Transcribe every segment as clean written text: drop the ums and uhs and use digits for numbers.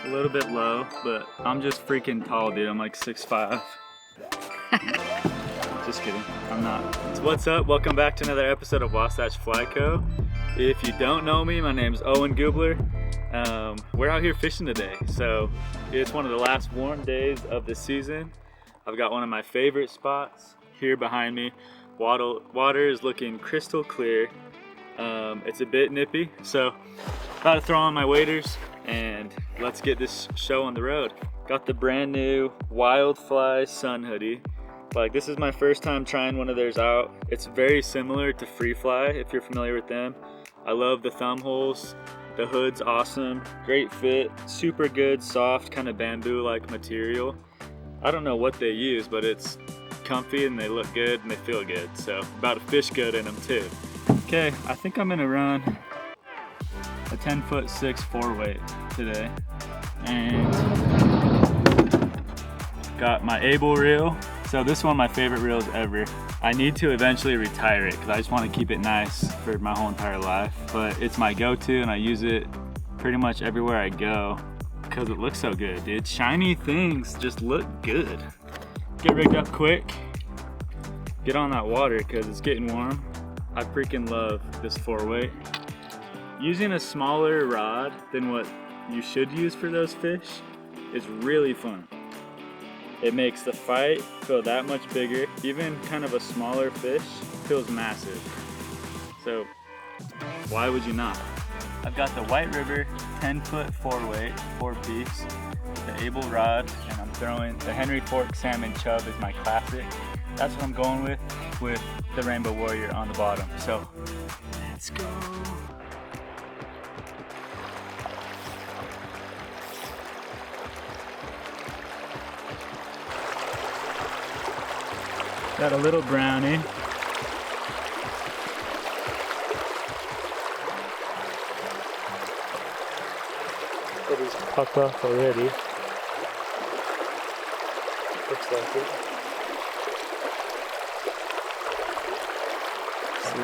a little bit low, but I'm just freaking tall, dude. I'm like 6'5". Just kidding, I'm not. So what's up? Welcome back to another episode of Wasatch Fly Co. If you don't know me, my name's Owen Gubler. We're out here fishing today, so it's one of the last warm days of the season. I've got one of my favorite spots here behind me. Water is looking crystal clear. It's a bit nippy, so about to throw on my waders and let's get this show on the road. Got the brand new Wildfly Sun hoodie. Like, this is my first time trying one of theirs out. It's very similar to Free Fly if you're familiar with them. I love the thumb holes. The hood's awesome, great fit, super good, soft, kind of bamboo-like material. I don't know what they use, but it's comfy and they look good and they feel good. So about to fish good in them too. Okay, I think I'm gonna run a 10'6" 4-weight today. And got my Able reel. So this is one of my favorite reels ever. I need to eventually retire it because I just want to keep it nice for my whole entire life. But it's my go-to and I use it pretty much everywhere I go because it looks so good, dude. Shiny things just look good. Get rigged up quick. Get on that water because it's getting warm. I freaking love this 4-weight. Using a smaller rod than what you should use for those fish is really fun. It makes the fight feel that much bigger. Even kind of a smaller fish feels massive. So why would you not? I've got the White River 10-foot 4-weight, 4-piece, the Able rod, and I'm throwing the Henry Fork Salmon Chub is my classic. That's what I'm going with the Rainbow Warrior on the bottom. So let's go. Got a little brownie. But he's popped off already. Looks like it. So,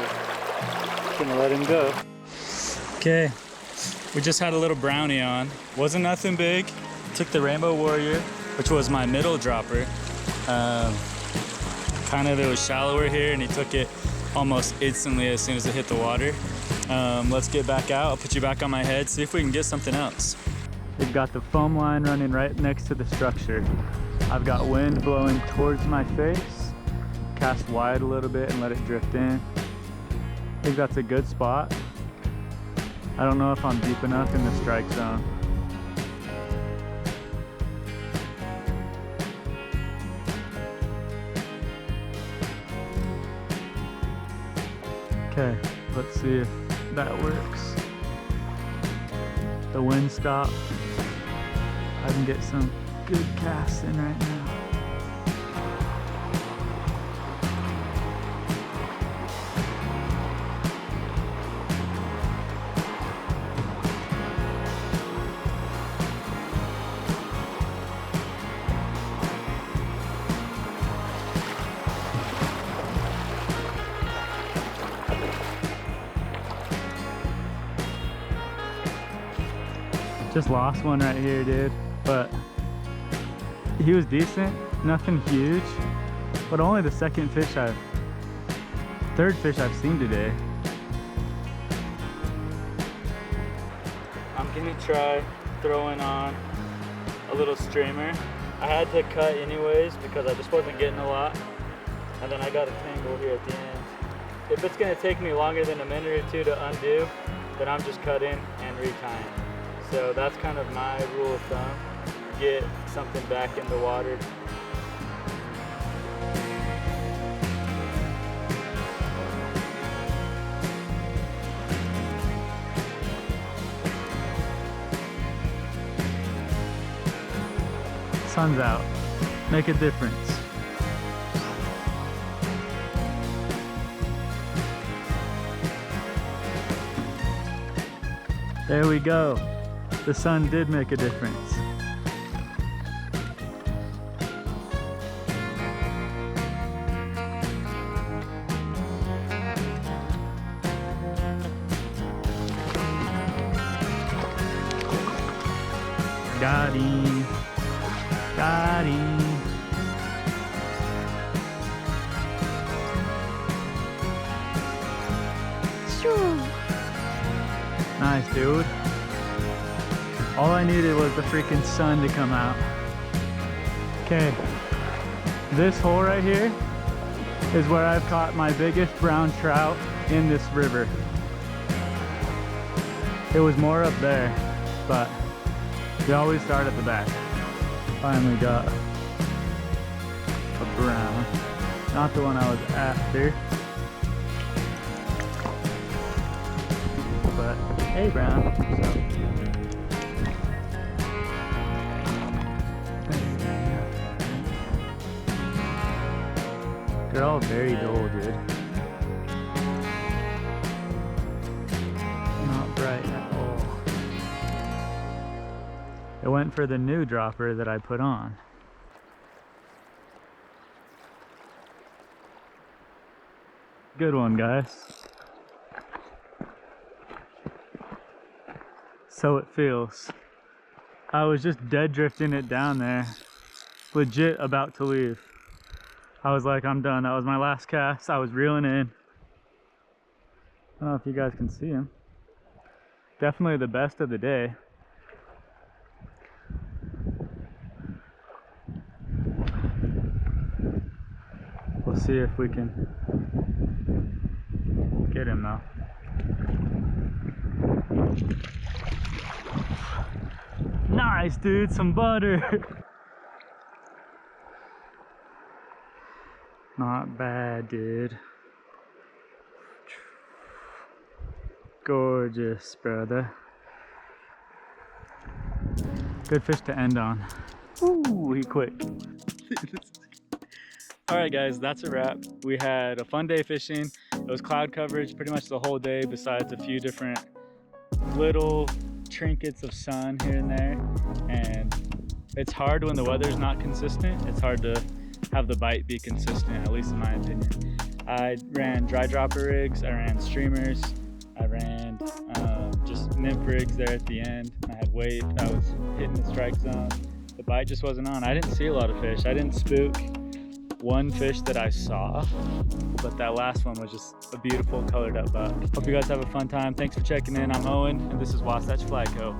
gonna let him go. Okay, we just had a little brownie on. Wasn't nothing big. Took the Rainbow Warrior, which was my middle dropper. Kind of, it was shallower here and he took it almost instantly as soon as it hit the water. Let's get back out. I'll put you back on my head, see if we can get something else. We've got the foam line running right next to the structure. I've got wind blowing towards my face. Cast wide a little bit and let it drift in. I think that's a good spot. I don't know if I'm deep enough in the strike zone. Okay, let's see if that works. The wind stopped. I can get some good casts in right now. Just lost one right here, dude, but he was decent, nothing huge, but only the third fish I've seen today. I'm gonna try throwing on a little streamer. I had to cut anyways because I just wasn't getting a lot, and then I got a tangle here at the end. If it's gonna take me longer than a minute or two to undo, then I'm just cutting and retying. So that's kind of my rule of thumb. Get something back in the water. Sun's out. Make a difference. There we go. The sun did make a difference. Got him. Got him. Nice, dude. All I needed was the freaking sun to come out. Okay, this hole right here is where I've caught my biggest brown trout in this river. It was more up there, but we always start at the back. Finally got a brown, not the one I was after. But hey, brown. So. They're all very dull, dude. Not bright at all. It went for the new dropper that I put on. Good one, guys. So it feels. I was just dead drifting it down there, legit about to leave. I was like, I'm done. That was my last cast. I was reeling in. I don't know if you guys can see him. Definitely the best of the day. We'll see if we can get him though. Nice, dude, some butter. Not bad, dude. Gorgeous, brother. Good fish to end on. Ooh, he quit. All right, guys, that's a wrap. We had a fun day fishing. It was cloud coverage pretty much the whole day, besides a few different little trinkets of sun here and there. And it's hard when the weather's not consistent. It's hard to have the bite be consistent, at least in my opinion. I ran dry dropper rigs, I ran streamers, I ran just nymph rigs there at the end. I had weight, I was hitting the strike zone. The bite just wasn't on. I didn't see a lot of fish. I didn't spook one fish that I saw, but that last one was just a beautiful colored up buck. Hope you guys have a fun time. Thanks for checking in. I'm Owen, and this is Wasatch Fly Co.